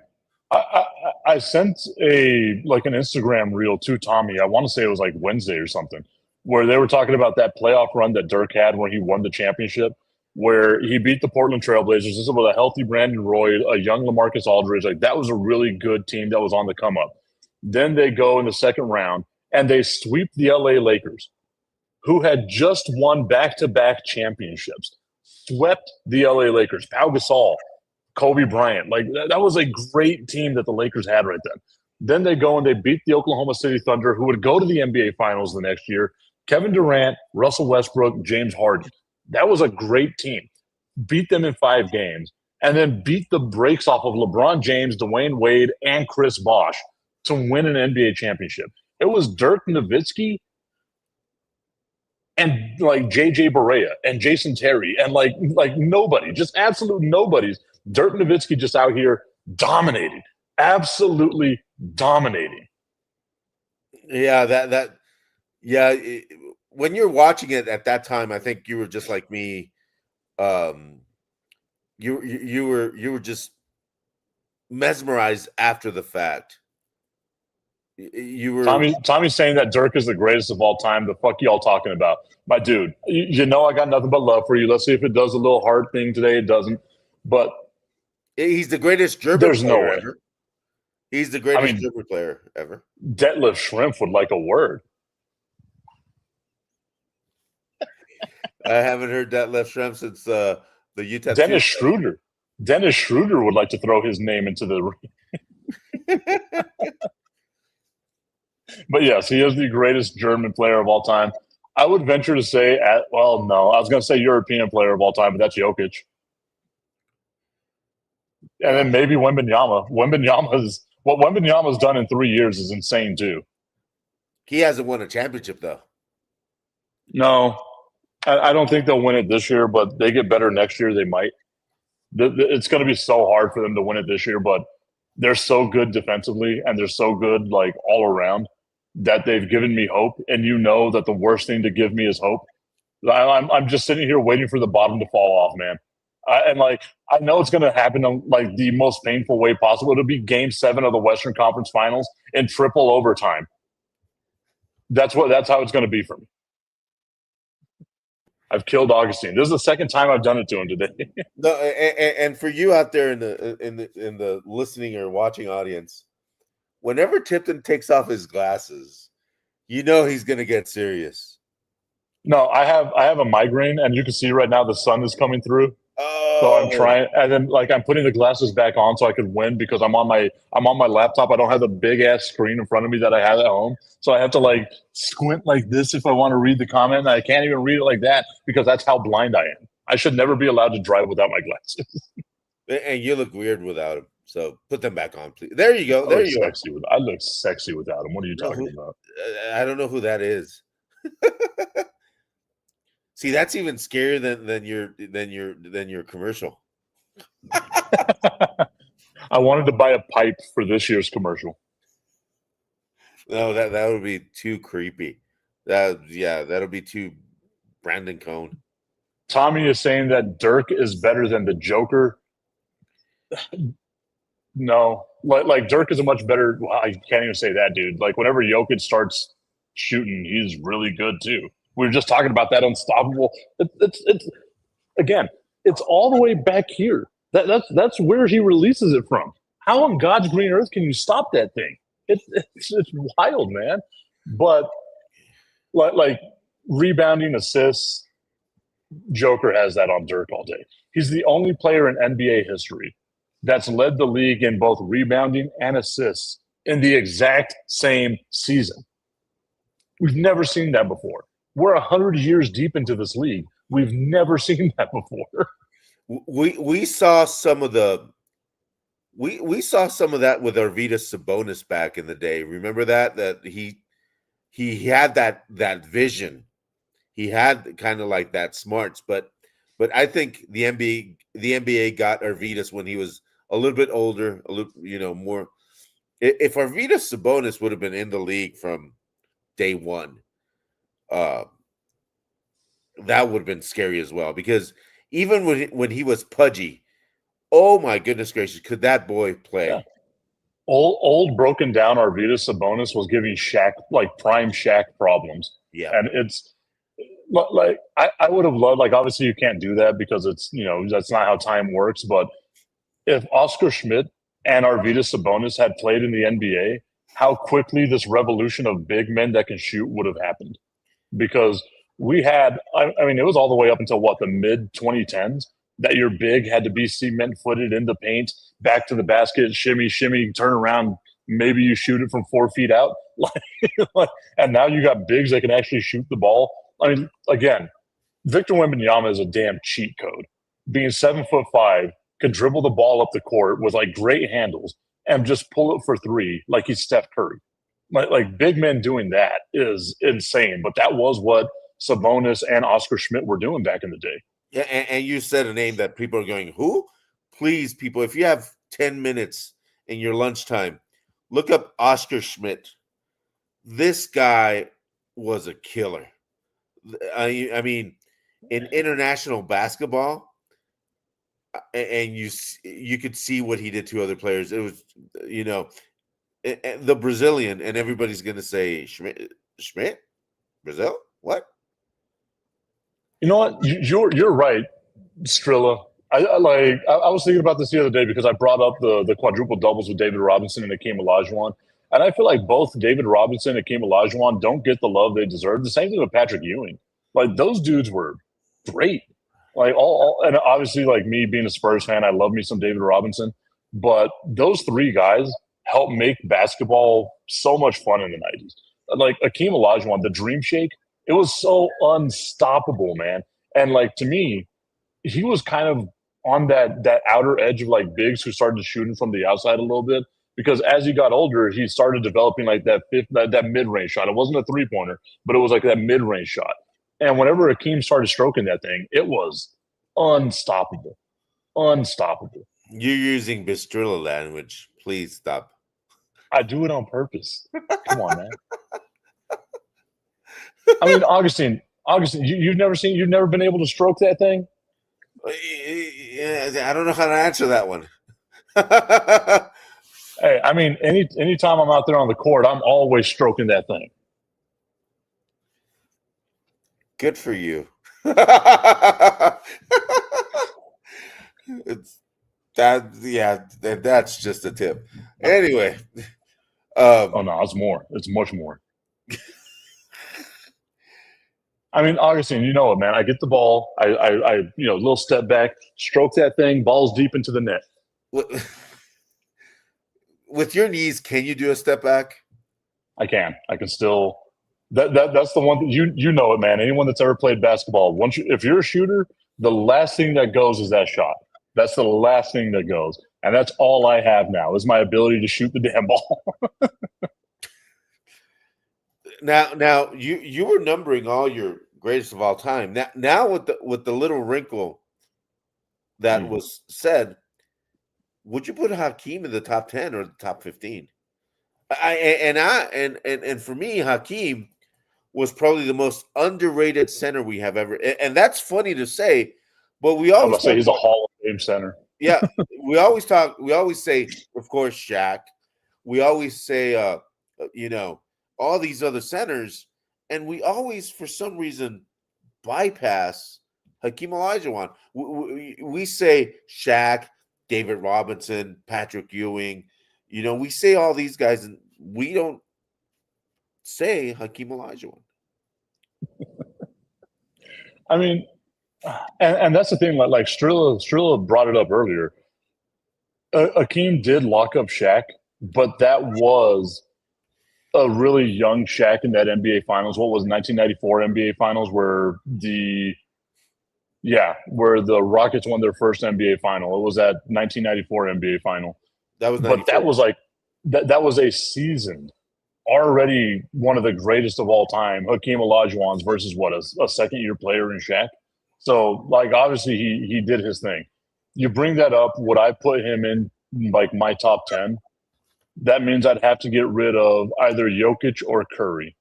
I sent an Instagram reel to Tommy. I want to say it was like Wednesday or something, where they were talking about that playoff run that Dirk had when he won the championship, where he beat the Portland Trailblazers. This is with a healthy Brandon Roy, a young LaMarcus Aldridge. Like, that was a really good team that was on the come up. Then they go in the second round and they sweep the LA Lakers, who had just won back-to-back championships. Swept the LA Lakers. Pau Gasol, Kobe Bryant. Like, that was a great team that the Lakers had right then. Then they go and they beat the Oklahoma City Thunder, who would go to the NBA Finals the next year. Kevin Durant, Russell Westbrook, James Harden. That was a great team. Beat them in 5 games, and then beat the brakes off of LeBron James, Dwayne Wade, and Chris Bosh to win an NBA championship. It was Dirk Nowitzki and like JJ Barea and Jason Terry and like nobody, just absolute nobodies. Dirk Nowitzki just out here dominating, absolutely dominating. Yeah, when you're watching it at that time, I think you were just like me. You were just mesmerized after the fact. You were Tommy's saying that Dirk is the greatest of all time. The fuck y'all talking about? My dude, I got nothing but love for you. Let's see if it does a little hard thing today. It doesn't. But he's the greatest German there's player no way. ever. He's the greatest German player ever. Detlef Schrempf would like a word. I haven't heard Detlef Schrempf since the Utah. Dennis Schroeder. Dennis Schroeder would like to throw his name into the ring. But yes, he is the greatest German player of all time. I would venture to say, no, I was going to say European player of all time, but that's Jokic. And then maybe Wembanyama. What Wembanyama's done in 3 years is insane too. He hasn't won a championship though. No, I don't think they'll win it this year, but they get better next year. They might. It's going to be so hard for them to win it this year, but they're so good defensively and they're so good like all around that they've given me hope. And you know that the worst thing to give me is hope. I'm just sitting here waiting for the bottom to fall off, man. And like I know it's going to happen in like the most painful way possible. It'll be Game 7 of the Western Conference Finals in triple overtime. That's how it's going to be for me. I've killed Agustine. This is the second time I've done it to him today. No, and for you out there in the listening or watching audience, whenever Tipton takes off his glasses, you know he's going to get serious. No, I have a migraine, and you can see right now the sun is coming through. Oh, So I'm trying, and then like I'm putting the glasses back on so I could win because I'm on my laptop. I don't have the big ass screen in front of me that I have at home, so I have to like squint like this if I want to read the comment. And I can't even read it like that because that's how blind I am. I should never be allowed to drive without my glasses. And you look weird without him. So put them back on, please. There you go. There you go. I look sexy without them. What are you talking about? I don't know who that is. See, that's even scarier than your commercial. I wanted to buy a pipe for this year's commercial. No, that would be too creepy. That'll be too Brandon Cohn. Tommy is saying that Dirk is better than the Joker. No, like Dirk is a much better. Well, I can't even say that, dude. Like whenever Jokic starts shooting, he's really good too. We were just talking about that unstoppable. It's again, it's all the way back here. That's where he releases it from. How on God's green earth can you stop that thing? It's wild, man. But like rebounding, assists, Joker has that on Dirk all day. He's the only player in NBA history that's led the league in both rebounding and assists in the exact same season. We've never seen that before. We're 100 years deep into this league. We've never seen that before. We saw some of the we saw some of that with Arvydas Sabonis back in the day. Remember that he had that vision. He had kind of like that smarts, but I think the NBA got Arvydas when he was a little bit older, a little more. If Arvydas Sabonis would have been in the league from day one, that would have been scary as well. Because even when he was pudgy, oh my goodness gracious, could that boy play? Yeah. Old broken down Arvydas Sabonis was giving Shaq like prime Shaq problems. Yeah, and it's like I would have loved, like obviously you can't do that because it's that's not how time works. But if Oscar Schmidt and Arvydas Sabonis had played in the NBA, how quickly this revolution of big men that can shoot would have happened. Because we had, I mean, it was all the way up until the mid 2010s that your big had to be cement footed in the paint, back to the basket, shimmy, turn around, maybe you shoot it from 4 feet out. And now you got bigs that can actually shoot the ball. I mean, again, Victor Wembanyama is a damn cheat code. Being 7'5", can dribble the ball up the court with like great handles and just pull it for three like he's Steph Curry. Like big men doing that is insane. But that was what Sabonis and Oscar Schmidt were doing back in the day. Yeah, and you said a name that people are going, who? Please, people, if you have 10 minutes in your lunchtime, look up Oscar Schmidt. This guy was a killer. I mean, in international basketball, and you could see what he did to other players. It was, the Brazilian, and everybody's going to say, Schmidt? Brazil? What? You know what? You're right, Strilla. I was thinking about this the other day because I brought up the quadruple doubles with David Robinson and Hakeem Olajuwon, and I feel like both David Robinson and Hakeem Olajuwon don't get the love they deserve. The same thing with Patrick Ewing. Like those dudes were great. Like all and obviously like me being a Spurs fan, I love me some David Robinson. But those three guys helped make basketball so much fun in the 90s. Like Hakeem Olajuwon, the Dream Shake, it was so unstoppable, man. And like to me, he was kind of on that outer edge of like bigs who started shooting from the outside a little bit. Because as he got older, he started developing like that mid range shot. It wasn't a 3-pointer, but it was like that mid range shot. And whenever Akeem started stroking that thing, it was unstoppable, unstoppable. You're using Bistrilla language. Please stop. I do it on purpose. Come on, man. I mean, Augustine, you've never been able to stroke that thing? Yeah, I don't know how to answer that one. Hey, I mean, anytime I'm out there on the court, I'm always stroking that thing. Good for you. It's that, yeah, that's just a tip. Anyway, Oh no, it's more. It's much more. I mean, Augustine, you know it, man. I get the ball. I little step back, stroke that thing. Ball's deep into the net. with your knees, can you do a step back? I can still. That's the one that you know it, man. Anyone that's ever played basketball, if you're a shooter, the last thing that goes is that shot. That's the last thing that goes, and that's all I have now is my ability to shoot the damn ball. Now you were numbering all your greatest of all time. Now with the little wrinkle that was said, would you put Hakeem in the top 10 or the top 15? And for me, Hakeem was probably the most underrated center we have ever. And that's funny to say, but we always say he's a Hall of Fame center. Yeah, we always say, of course, Shaq. We always say, all these other centers, and we always, for some reason, bypass Hakeem Olajuwon. We say Shaq, David Robinson, Patrick Ewing. We say all these guys, and we don't say Hakeem Olajuwon. I mean, and that's the thing. Like Strilla brought it up earlier. Akeem did lock up Shaq, but that was a really young Shaq in that NBA Finals. What was it, 1994 NBA Finals where the Rockets won their first NBA Final. It was that 1994 NBA Final. That was 94. But that was like that was a seasoned, already one of the greatest of all time, Hakeem Olajuwon's versus a second-year player in Shaq. So, like, obviously he did his thing. You bring that up, would I put him in, like, my top 10? That means I'd have to get rid of either Jokic or Curry.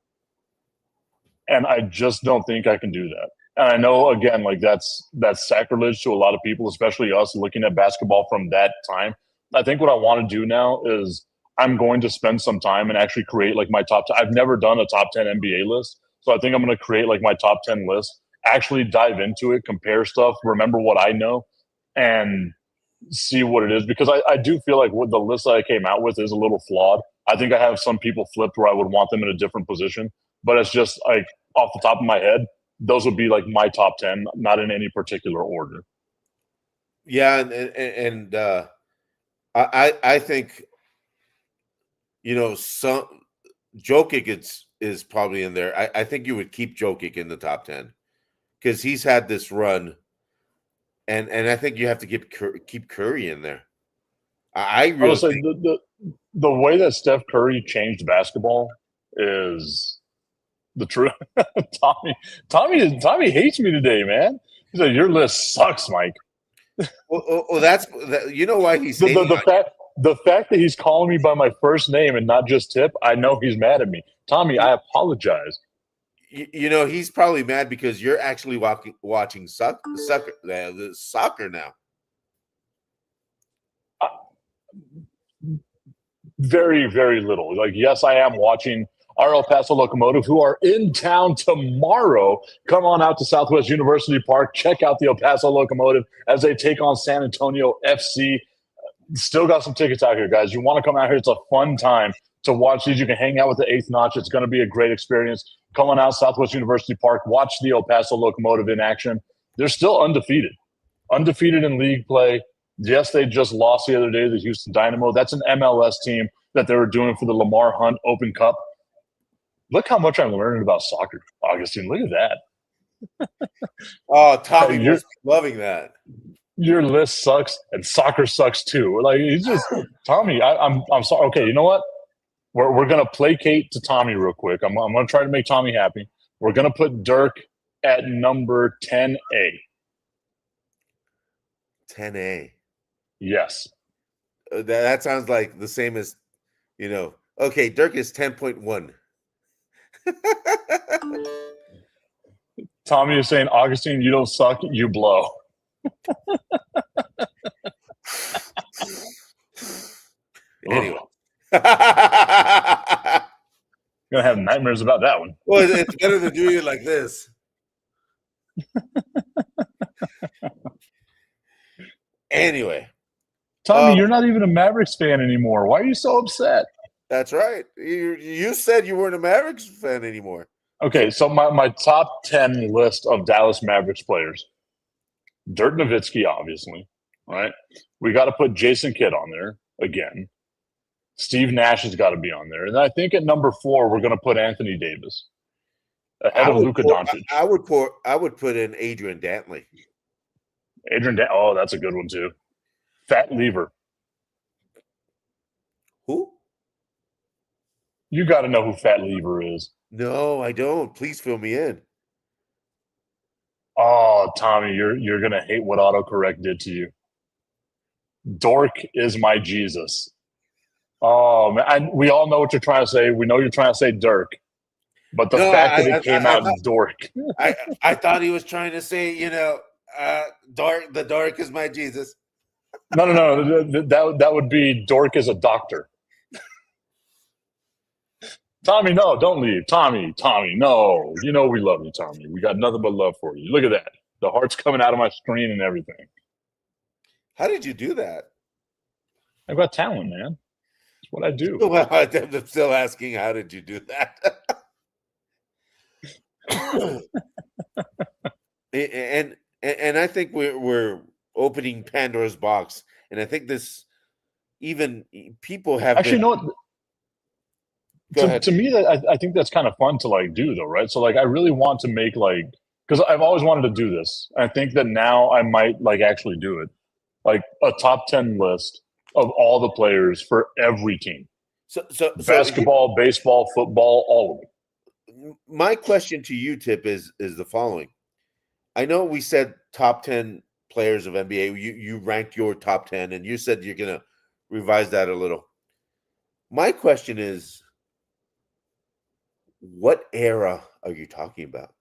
And I just don't think I can do that. And I know, again, like, that's sacrilege to a lot of people, especially us looking at basketball from that time. I think what I want to do now is I'm going to spend some time and actually create, like, my top 10. I've never done a top 10 NBA list. So I think I'm going to create, like, my top 10 list, actually dive into it, compare stuff, remember what I know, and see what it is. Because I do feel like what the list that I came out with is a little flawed. I think I have some people flipped where I would want them in a different position. But it's just, like, off the top of my head, those would be, like, my top 10, not in any particular order. Yeah, and I think, some Jokic is probably in there. I think you would keep Jokic in the top 10 because he's had this run, and I think you have to keep Curry in there. I really think the way that Steph Curry changed basketball is the truth. Tommy hates me today, man. He said your list sucks, Mike. Well, that's why he's saying the fact that he's calling me by my first name and not just Tip. I know he's mad at me. Tommy, I apologize. He's probably mad because you're actually watching soccer now. Very, very little. Like, yes, I am watching our El Paso Locomotive, who are in town tomorrow. Come on out to Southwest University Park. Check out the El Paso Locomotive as they take on San Antonio FC. Still got some tickets out here, guys. You want to come out here. It's a fun time to watch these. You can hang out with the Eighth Notch. It's going to be a great experience. Come on out, Southwest University Park. Watch the El Paso Locomotive in action. They're still undefeated in league play. Yes, they just lost the other day to the Houston Dynamo. That's an MLS team that they were doing for the Lamar Hunt Open Cup. Look how much I'm learning about soccer, Augustine. Look at that. Oh, Tommy was loving that. your list sucks and soccer sucks too. Like he's just Tommy. I'm sorry. Okay, you know what? We're gonna placate to Tommy real quick. I'm gonna try to make Tommy happy. We're gonna put Dirk at number 10A. 10A. Yes. That sounds like the same as, okay, Dirk is 10.1. Tommy is saying, Augustine, you don't suck, you blow. Anyway. Gonna have nightmares about that one. Well, it's better than doing it like this. Anyway. Tommy, you're not even a Mavericks fan anymore. Why are you so upset? That's right. You said you weren't a Mavericks fan anymore. Okay, so my top 10 list of Dallas Mavericks players. Dirk Nowitzki, obviously, right? We got to put Jason Kidd on there again. Steve Nash has got to be on there. And I think at number 4, we're going to put Anthony Davis ahead of Luka Doncic. I would put in Adrian Dantley. Oh, that's a good one too. Fat Lever. Who? You got to know who Fat Lever is. No, I don't. Please fill me in. Oh, Tommy, you're gonna hate what autocorrect did to you. Dork is my Jesus. Oh man, we all know what you're trying to say. We know you're trying to say Dirk, but the fact that it came out Dork. I thought he was trying to say, Dork. The Dork is my Jesus. No. That would be Dork is a doctor. Tommy, no, don't leave. Tommy, no. You know we love you, Tommy. We got nothing but love for you. Look at that. The heart's coming out of my screen and everything. How did you do that? I've got talent, man. That's what I do. Well, I'm still asking, how did you do that? and I think we're opening Pandora's box, and I think this even people have actually know what. To me, I think that's kind of fun to do though, right? So I really want to make because I've always wanted to do this. I think that now I might actually do it, a top 10 list of all the players for every team. So basketball, baseball, football, all of them. My question to you, Tip, is the following. I know we said top 10 players of NBA. You ranked your top 10, and you said you're gonna revise that a little. My question is, what era are you talking about?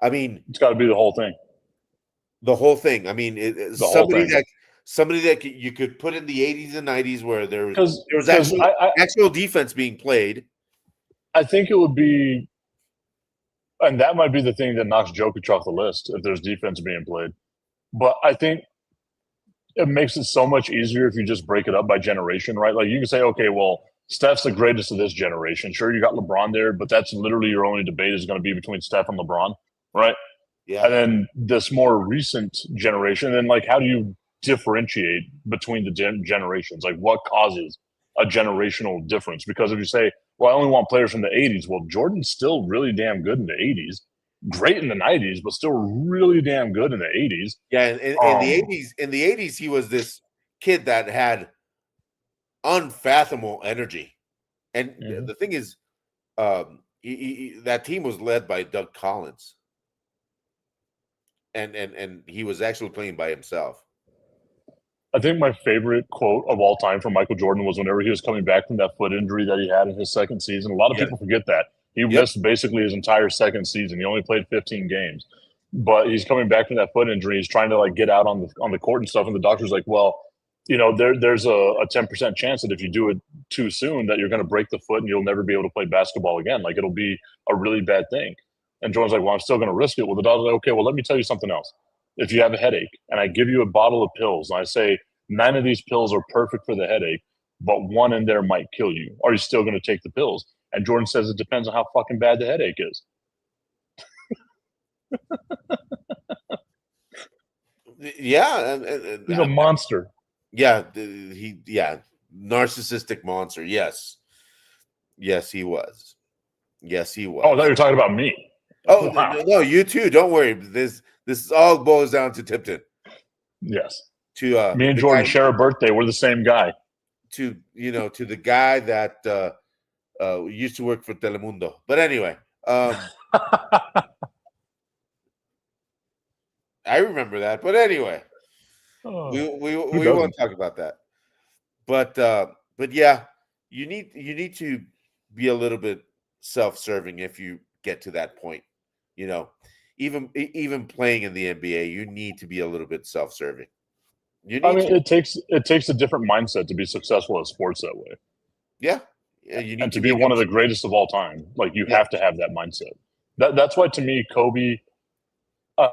I mean, it's got to be the whole thing. The whole thing. I mean, somebody that you could put in the 80s and 90s where there was actual defense being played. I think it would be, and that might be the thing that knocks Jokic off the list if there's defense being played. But I think it makes it so much easier if you just break it up by generation, right? You can say, okay, well, Steph's the greatest of this generation. Sure, you got LeBron there, but that's literally your only debate is going to be between Steph and LeBron, right? Yeah. And then this more recent generation, and how do you differentiate between the generations? What causes a generational difference? Because if you say, well, I only want players from the 80s, well, Jordan's still really damn good in the 80s, great in the 90s, but still really damn good in the 80s. Yeah, in the 80s, he was this kid that had unfathomable energy, and the thing is, that team was led by Doug Collins, and he was actually playing by himself. I think my favorite quote of all time from Michael Jordan was whenever he was coming back from that foot injury that he had in his second season. A lot of people forget that he missed basically his entire second season. He only played 15 games, but he's coming back from that foot injury. He's trying to get out on the court and stuff, and the doctor's like, well, there's a 10% chance that if you do it too soon that you're going to break the foot and you'll never be able to play basketball again. It'll be a really bad thing. And Jordan's like, well, I'm still going to risk it. Well, the doctor's like, okay, well, let me tell you something else. If you have a headache and I give you a bottle of pills and I say 9 of these pills are perfect for the headache, but 1 in there might kill you, are you still going to take the pills? And Jordan says it depends on how fucking bad the headache is. Yeah. He's a monster. Yeah, narcissistic monster. Yes, he was. Yes, he was. Oh, I thought you were talking about me. Oh, wow. No, you too. Don't worry. This all boils down to Tipton. Yes. To Me and the Jordan guy, share a birthday. We're the same guy. to the guy that used to work for Telemundo. But anyway, I remember that. But anyway, Who we won't doesn't? talk about that. But yeah, you need to be a little bit self-serving if you get to that point. You know, even playing in the NBA, you need to be a little bit self-serving. You I need mean, to, it takes a different mindset to be successful at sports that way, yeah. You need and to to be be a one of the greatest of all time. Like you yeah. have to have that mindset. That's why to me, Kobe. Uh,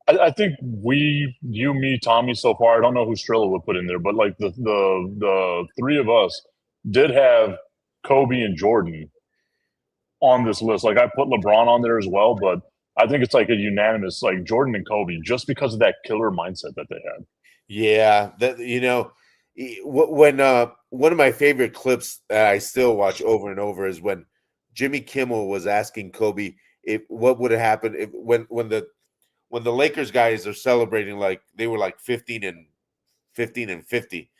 I think you, me, Tommy, so far. I don't know who Strilla would put in there, but like the three of us did have Kobe and Jordan on this list. Like I put LeBron on there as well, but I think it's like a unanimous like Jordan and Kobe just because of that killer mindset that they had. Yeah, that when one of my favorite clips that I still watch over and over is when Jimmy Kimmel was asking Kobe if what would have happened if when the Lakers guys are celebrating like they were like 15 and 50.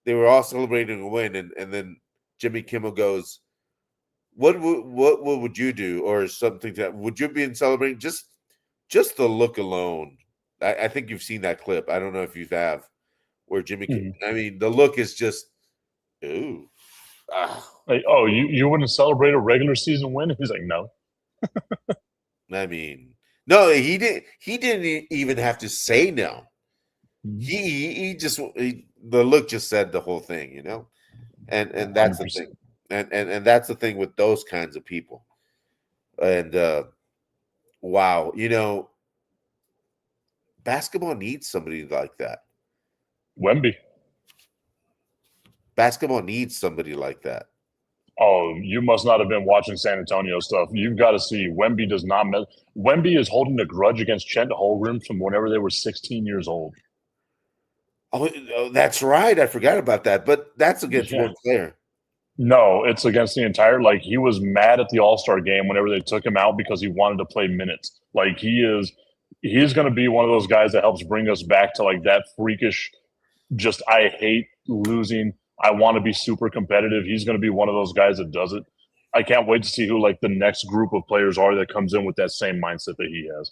They were all celebrating a win and then Jimmy Kimmel goes, what would you do or something that would you be in celebrating just the look alone. I think you've seen that clip. I don't know if you have where Mhm. I mean, the look is just, ooh, ah. Like, oh, you wouldn't celebrate a regular season win? He's like, no. I mean, no, he didn't. He didn't even have to say no. Mhm. He just the look just said the whole thing, you know, and that's the 100%. thing, and that's the thing with those kinds of people. And wow, basketball needs somebody like that. Wemby. Basketball needs somebody like that. Oh, you must not have been watching San Antonio stuff. You've got to see Wemby does not. Wemby is holding a grudge against Chet Holmgren from whenever they were 16 years old. Oh, that's right. I forgot about that. But that's against Yeah. one player. No, it's against the entire. Like he was mad at the All-Star game whenever they took him out because he wanted to play minutes. Like he's going to be one of those guys that helps bring us back to like that freakish. Just I hate losing. I want to be super competitive. He's going to be one of those guys that does it. I can't wait to see who like the next group of players are that comes in with that same mindset that he has.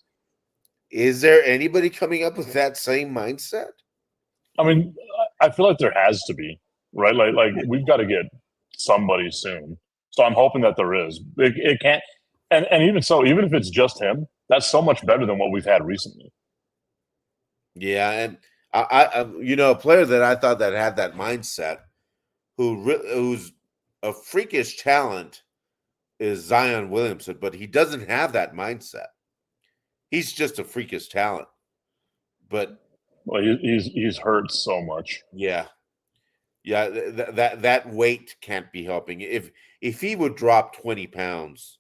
Is there anybody coming up with that same mindset? I mean, I feel like there has to be, right? Like we've got to get somebody soon. So I'm hoping that there is. It can't, and even so, even if it's just him, that's so much better than what we've had recently. Yeah, and a player that I thought that had that mindset, who's a freakish talent, is Zion Williamson, but he doesn't have that mindset. He's just a freakish talent. But Well, he's hurt so much. yeah, that weight can't be helping. If he would drop 20 pounds,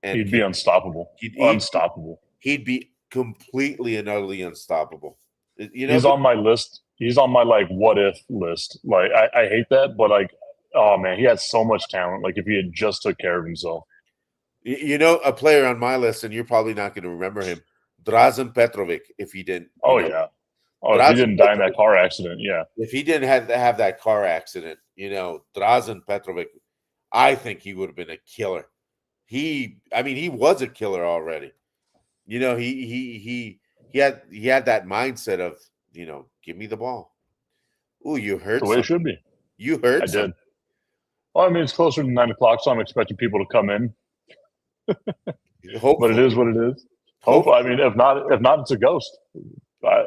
and He'd be unstoppable. Unstoppable. he'd be completely and utterly unstoppable. He's on my list. He's on my like what if list. Like I hate that, but like, oh man, he has so much talent. Like if he had just took care of himself. A player on my list, and you're probably not going to remember him, Drazen Petrovic. If he didn't, Oh yeah. Oh, if he Drazen didn't die in Petrovic, that car accident, yeah. if he didn't have that car accident, Drazen Petrovic, I think he would have been a killer. He was a killer already. He had that mindset of, give me the ball. Ooh, you heard The way it something. should be. You heard I something. did. Well, I mean, it's closer to 9 o'clock, so I'm expecting people to come in. Hopefully. But it is what it is. Hope. I mean, if not, it's a ghost.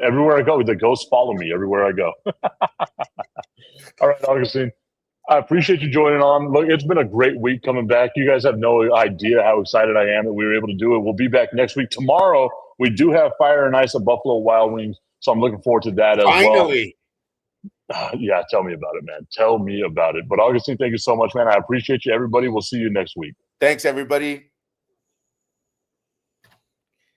Everywhere I go, the ghosts follow me everywhere I go. All right, Augustine. I appreciate you joining on. Look, it's been a great week coming back. You guys have no idea how excited I am that we were able to do it. We'll be back next week. Tomorrow, we do have Fire and Ice at Buffalo Wild Wings, so I'm looking forward to that as well. Finally. Yeah, tell me about it, man. Tell me about it. But Augustine, thank you so much, man. I appreciate you, everybody. We'll see you next week. Thanks, everybody.